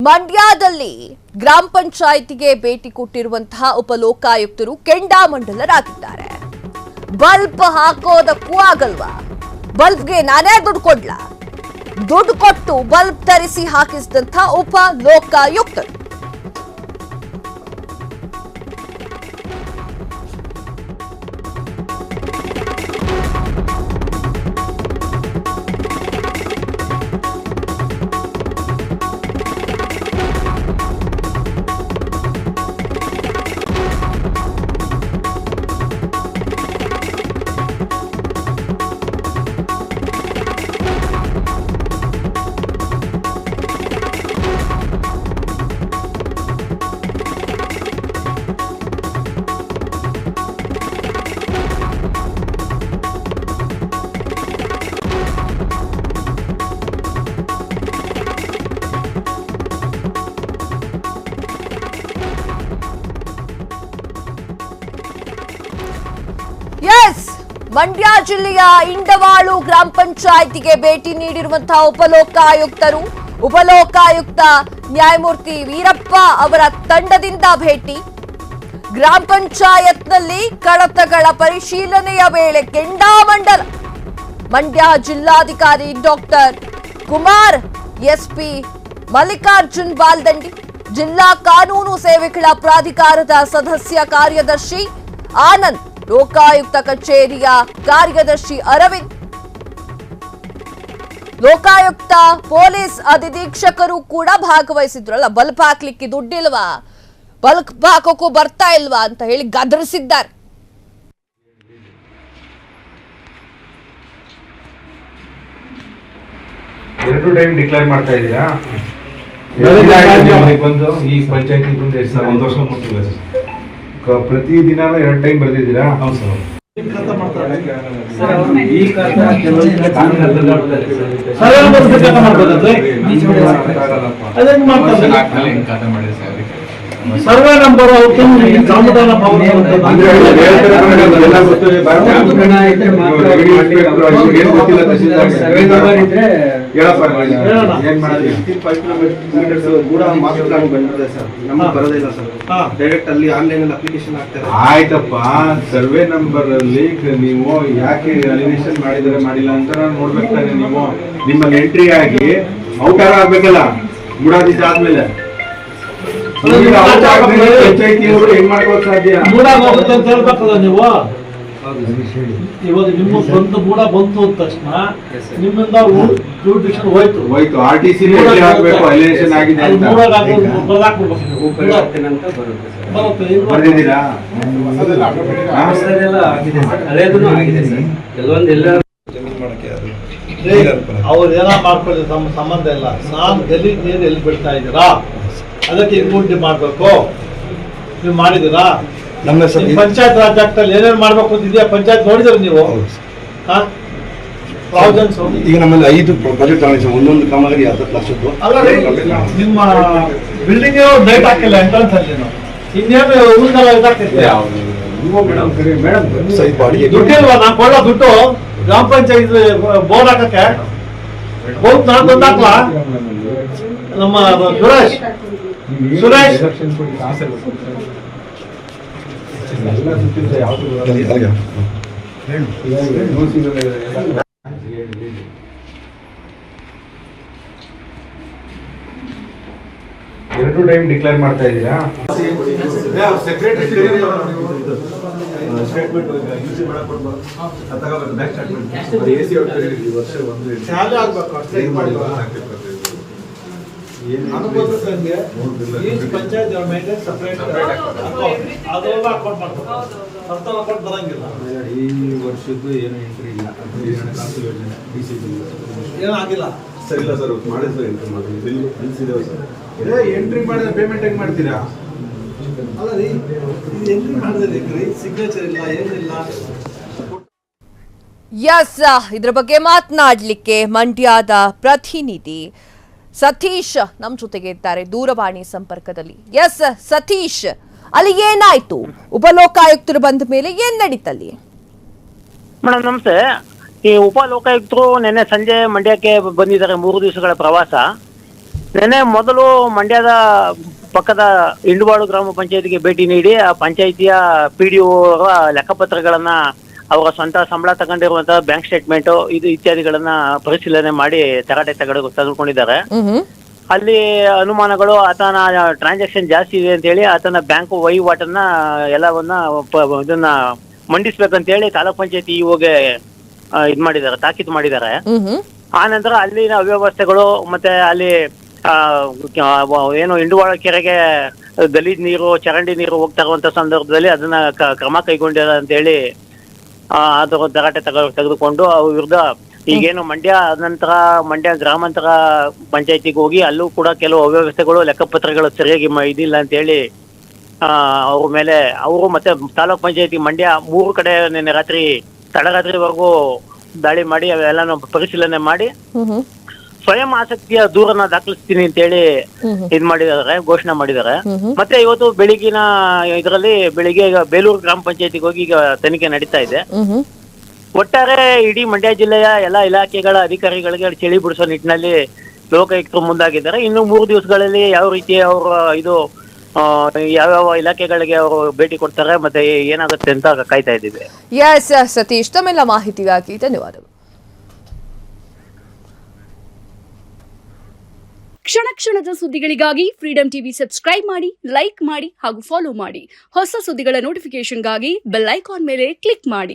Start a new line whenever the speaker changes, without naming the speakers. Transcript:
ಮಂಡ್ಯದಲ್ಲಿ ಗ್ರಾಮ ಪಂಚಾಯಿತಿಗೆ ಭೇಟಿ ಕೊಟ್ಟಿರುವಂತಹ ಉಪಲೋಕಾಯುಕ್ತರು ಕೆಂಡಾಮಂಡಲರಾಗಿದ್ದಾರೆ. ಬಲ್ಬ್ ಹಾಕೋದಕ್ಕೂ ಆಗಲ್ವಾ? ಬಲ್ಬ್ಗೆ ನಾನೇ ದುಡ್ಡು ಕೊಡ್ಲಾ? ದುಡ್ಡು ಕೊಟ್ಟು ಬಲ್ಬ್ ತರಿಸಿ ಹಾಕಿಸಿದಂತಹ ಉಪಲೋಕಾಯುಕ್ತರು. ಮಂಡ್ಯ ಜಿಲ್ಲೆಯ ಇಂಡವಾಳು ಗ್ರಾಮ ಪಂಚಾಯಿತಿಗೆ ಭೇಟಿ ನೀಡಿರುವಂತಹ ಉಪಲೋಕಾಯುಕ್ತ ನ್ಯಾಯಮೂರ್ತಿ ವೀರಪ್ಪ ಅವರ ತಂಡದಿಂದ ಭೇಟಿ. ಗ್ರಾಮ ಪಂಚಾಯತ್ನಲ್ಲಿ ಕಡತಗಳ ಪರಿಶೀಲನೆಯ ವೇಳೆ ಕೆಂಡಾಮಂಡಲ. ಮಂಡ್ಯ ಜಿಲ್ಲಾಧಿಕಾರಿ ಡಾಕ್ಟರ್ ಕುಮಾರ್, ಎಸ್ಪಿ ಮಲ್ಲಿಕಾರ್ಜುನ್ ಬಾಲ್ದಂಡಿ, ಜಿಲ್ಲಾ ಕಾನೂನು ಸೇವೆಗಳ ಪ್ರಾಧಿಕಾರದ ಸದಸ್ಯ ಕಾರ್ಯದರ್ಶಿ ಆನಂದ್, ಲೋಕಾಯುಕ್ತ ಕಚೇರಿಯ ಕಾರ್ಯದರ್ಶಿ ಅರವಿಂದ್, ಲೋಕಾಯುಕ್ತ ಪೊಲೀಸ್ ಅಧೀಕ್ಷಕರು ಕೂಡ ಭಾಗವಹಿಸಿದ್ರಲ್ಲ. ಬಲ್ಬ್ ಹಾಕ್ಲಿಕ್ಕೆ ದುಡ್ಡಿಲ್ವಾ, ಬಲ್ಬ್ ಹಾಕೋಕ್ಕೂ ಬರ್ತಾ ಇಲ್ವಾ ಅಂತ ಹೇಳಿ ಗದರಿಸಿದ್ದಾರೆ.
ಎರಡು ಟೈಮ್ ಡಿಕ್ಲೇರ್ ಮಾಡ್ತಾ ಇದ್ದೀರಾ? ಬಂದು ಈ ಪಂಚಾಯತಿ ಬಂದು ಎಷ್ಟು ಸರ್? 1 ವರ್ಷ ಮುಗಿದಿಲ್ಲ ಸರ್. ಪ್ರತಿ ದಿನ 2 ಟೈಮ್ ಬರ್ದಿದ್ದೀರಾ? ಹೌದು ಸರ್.
ಸರ್ವೆ ನಂಬರ್
ಆಯ್ತಪ್ಪ. ಸರ್ವೆ ನಂಬರ್ ಅಲ್ಲಿ ನೀವು ಯಾಕೆ ಅಲಿನೇಷನ್ ಮಾಡಿಲ್ಲ ಅಂತ ನೋಡ್ಬೇಕು ತಾನೆ. ನೀವು ನಿಮ್ಮಲ್ಲಿ ಎಂಟ್ರಿ ಆಗಿ ಔಟಾರ ಆಗ್ಬೇಕಲ್ಲ ಮೂಡಾದಿದ್ದ ಆದ್ಮೇಲೆ. ಪಂಚಾಯತಿಯವರು ಹೆಂಗ್ ಮಾಡ್ಕೋಕ್ ಸಾಧ್ಯ?
ಮೂಡಾಗೋಗುತ್ತೆ ಅಂತ ಹೇಳ್ಬೇಕಲ್ಲ ನೀವು. ಇವಾಗ ನಿಮ್ಮ ಸ್ವಂತ ಮೂಡ ಬಂತು ಅಂದ ತಕ್ಷಣ ನಿಮ್ಮಿಂದ ಹೋಯ್ತು.
RTC ಹಾಕ್ಬೇಕು, ಅಲಿನೇಷನ್ ಆಗಿದೆ ಅಂತ ಬರ್ದಿದ್ದೀರಾ?
ಅವ್ರು ಏನೋ ಮಾಡ್ಕೊಳ್ಳಿ, ನಮ್ಮ ಸಂಬಂಧ ಇಲ್ಲ. ನಾನು ಎಲ್ಲಿ ನೀರು ಎಲ್ಲಿ ಬಿಡ್ತಾ ಇದ್ದೀರಾ, ಅದಕ್ಕೆ ಇನ್ಕೂಟಿ ಮಾಡ್ಬೇಕು. ನೀವು ಮಾಡಿದ್ದೀರಾ? ಪಂಚಾಯತ್ ರಾಜ್ ಆಕ್ಟಲ್ಲಿ ಏನೇನು ಮಾಡ್ಬೇಕು ಅಂತಿದೆಯಾ? ಪಂಚಾಯತ್ ನೋಡಿದ್ರೆ ನೀವು
ಈಗ ನಮ್ಮಲ್ಲಿ 5 ಪ್ರಾಜೆಕ್ಟ್ ಒಂದೊಂದು ಕಾಮಗಾರಿ 10 ಲಕ್ಷದ್ದು.
ಅಲ್ಲ ರೀ, ನಿಮ್ಮ ಬಿಲ್ಡಿಂಗ್ ಡೇಟ್ ಹಾಕಿಲ್ಲ ಎಂಟ್ರೆನ್ಸ್ ಅಲ್ಲಿ. ಇನ್ನೇನು ಊರಿಗೆಲ್ಲ ಇದಾಗ್ತಿದೆ. ದುಡ್ಡಿಲ್ವಾ? ನಾನು ಕೊಡೋ ದುಡ್ಡು ಗ್ರಾಮ ಪಂಚಾಯತ್ ಬೋರ್ಡ್ ಹಾಕಕ್ಕೆ. ಬೋರ್ಡ್ ನಾನು ತಂದು ಹಾಕ್ಲಾ? ನಮ್ಮ ಸುರೇಶ್
ಎರಡು ಟೈಮ್ ಡಿಕ್ಲೇರ್ ಮಾಡ್ತಾ ಇದ್ದೀರಾ?
ಪಂಚಾಯತ್ ಬರಂಗಿಲ್ಲ.
ಈ ವರ್ಷದ್ದು ಏನು ಎಂಟ್ರಿ ಇಲ್ಲ. ಹಣಕಾಸು ಯೋಜನೆ
ಏನಾಗಿಲ್ಲ
ಸರ್. ಇಲ್ಲ ಸರ್, ಮಾಡಿದ್ರೆ ಸರ್ ಎಂಟ್ರಿ
ಎಂಟ್ರಿ ಮಾಡಿದ್ರೆ ಪೇಮೆಂಟ್ ಹೆಂಗ್ ಮಾಡ್ತೀರಾ?
ಅಲ್ಲ ರೀ, ಎಂಟ್ರಿ ಮಾಡಿದ್ರೆ ಸಿಗ್ನೇಚರ್ ಇಲ್ಲ, ಏನಿಲ್ಲ.
ಇದ್ರ ಬಗ್ಗೆ ಮಾತನಾಡ್ಲಿಕ್ಕೆ ಮಂಡ್ಯದ ಪ್ರತಿನಿಧಿ ಸತೀಶ್ ನಮ್ಮ ಜೊತೆಗೆ ಇದ್ದಾರೆ ದೂರವಾಣಿ ಸಂಪರ್ಕದಲ್ಲಿ. ಸತೀಶ್, ಅಲ್ಲಿ ಏನಾಯ್ತು? ಉಪಲೋಕಾಯುಕ್ತರು ಬಂದ ಮೇಲೆ ಏನ್ ನಡೀತಲ್ಲಿ?
ಮೇಡಮ್ ನಮಸ್ತೆ. ಈ ಉಪ ಲೋಕಾಯುಕ್ತರು ನಿನ್ನೆ ಸಂಜೆ ಮಂಡ್ಯಕ್ಕೆ ಬಂದಿದ್ದಾರೆ 3 ದಿವಸಗಳ ಪ್ರವಾಸ. ನೆನ್ನೆ ಮೊದಲು ಮಂಡ್ಯದ ಪಕ್ಕದ ಇಂಡುವಾಳು ಗ್ರಾಮ ಪಂಚಾಯತಿಗೆ ಭೇಟಿ ನೀಡಿ ಆ ಪಂಚಾಯಿತಿಯ PDO ಲೆಕ್ಕಪತ್ರಗಳನ್ನ ಅವರ ಸ್ವಂತ ಸಂಬಳ ತಗೊಂಡಿರುವಂತಹ ಬ್ಯಾಂಕ್ ಸ್ಟೇಟ್ಮೆಂಟ್ ಇದು ಇತ್ಯಾದಿಗಳನ್ನ ಪರಿಶೀಲನೆ ಮಾಡಿ ತರಾಟೆ ತೆಗೆದುಕೊಂಡಿದ್ದಾರೆ. ಅಲ್ಲಿ ಅನುಮಾನಗಳು ಆತನ ಟ್ರಾನ್ಸಾಕ್ಷನ್ ಜಾಸ್ತಿ ಇದೆ ಅಂತ ಹೇಳಿ ಆತನ ಬ್ಯಾಂಕ್ ವಹಿವಾಟನ್ನ ಎಲ್ಲವನ್ನ ಇದನ್ನ ಮಂಡಿಸ್ಬೇಕಂತ ಹೇಳಿ ತಾಲೂಕ್ ಪಂಚಾಯತಿ ಇಒಗೆ ಇದ್ ಮಾಡಿದ್ದಾರೆ, ತಾಕೀತು ಮಾಡಿದ್ದಾರೆ. ಆ ನಂತರ ಅಲ್ಲಿನ ಅವ್ಯವಸ್ಥೆಗಳು ಮತ್ತೆ ಅಲ್ಲಿ ಏನು ಇಂಡುವಾಳ ಕೆರೆಗೆ ಗಲೀಜ್ ನೀರು ಚರಂಡಿ ನೀರು ಹೋಗ್ತಾ ಇರುವಂತ ಸಂದರ್ಭದಲ್ಲಿ ಅದನ್ನ ಕ್ರಮ ಕೈಗೊಂಡಿಲ್ಲ ಅಂತ ಹೇಳಿ ಅದು ತರಾಟೆ ತೆಗೆದುಕೊಂಡು ಅವ್ರ ವಿರುದ್ಧ ಈಗೇನು ಮಂಡ್ಯ ನಂತರ ಮಂಡ್ಯ ಗ್ರಾಮಾಂತರ ಪಂಚಾಯತಿಗೆ ಹೋಗಿ ಅಲ್ಲೂ ಕೂಡ ಕೆಲವು ಅವ್ಯವಸ್ಥೆಗಳು ಲೆಕ್ಕಪತ್ರಗಳು ಸರಿಯಾಗಿ ಇದಿಲ್ಲ ಅಂತ ಹೇಳಿ ಅವ್ರ ಮೇಲೆ ಅವರು ಮತ್ತೆ ತಾಲೂಕ್ ಪಂಚಾಯತಿ ಮಂಡ್ಯ 3 ಕಡೆ ನಿನ್ನೆ ರಾತ್ರಿ ತಡರಾತ್ರಿವರೆಗೂ ದಾಳಿ ಮಾಡಿ ಅವೆಲ್ಲಾನು ಪರಿಶೀಲನೆ ಮಾಡಿ ಸ್ವಯಂ ಆಸಕ್ತಿಯ ದೂರನ್ನ ದಾಖಲಿಸ್ತೀನಿ ಅಂತ ಹೇಳಿ ಇದ್ ಮಾಡಿದ್ದಾರೆ, ಘೋಷಣೆ ಮಾಡಿದ್ದಾರೆ. ಮತ್ತೆ ಇವತ್ತು ಬೆಳಿಗ್ಗಿನ ಇದರಲ್ಲಿ ಬೆಳಿಗ್ಗೆ ಈಗ ಬೇಲೂರು ಗ್ರಾಮ ಪಂಚಾಯತಿಗೆ ಹೋಗಿ ಈಗ ತನಿಖೆ ನಡೀತಾ ಇದೆ. ಒಟ್ಟಾರೆ ಇಡೀ ಮಂಡ್ಯ ಜಿಲ್ಲೆಯ ಎಲ್ಲಾ ಇಲಾಖೆಗಳ ಅಧಿಕಾರಿಗಳಿಗೆ ಚಳಿ ಬಿಡಿಸೋ ನಿಟ್ಟಿನಲ್ಲಿ ಲೋಕಾಯುಕ್ತರು ಮುಂದಾಗಿದ್ದಾರೆ. ಇನ್ನು 3 ದಿವಸಗಳಲ್ಲಿ ಯಾವ ರೀತಿ ಅವರು ಇದು ಯಾವ್ಯಾವ ಇಲಾಖೆಗಳಿಗೆ ಅವರು ಭೇಟಿ ಕೊಡ್ತಾರೆ ಮತ್ತೆ ಏನಾಗುತ್ತೆ ಅಂತ ಕಾಯ್ತಾ ಇದ್ದೀವಿ.
ಎಸ್ ಸತೀಶ್, ತಮ್ಮೆಲ್ಲ ಮಾಹಿತಿಗಾಗಿ ಧನ್ಯವಾದಗಳು.
ಕ್ಷಣ ಕ್ಷಣದ ಸುದ್ದಿಗಳಿಗಾಗಿ ಫ್ರೀಡಂ ಟಿವಿ ಸಬ್ಸ್ಕ್ರೈಬ್ ಮಾಡಿ, ಲೈಕ್ ಮಾಡಿ ಹಾಗೂ ಫಾಲೋ ಮಾಡಿ. ಹೊಸ ಸುದ್ದಿಗಳ ನೋಟಿಫಿಕೇಶನ್ಗಾಗಿ ಬೆಲ್ ಐಕಾನ್ ಮೇಲೆ ಕ್ಲಿಕ್ ಮಾಡಿ.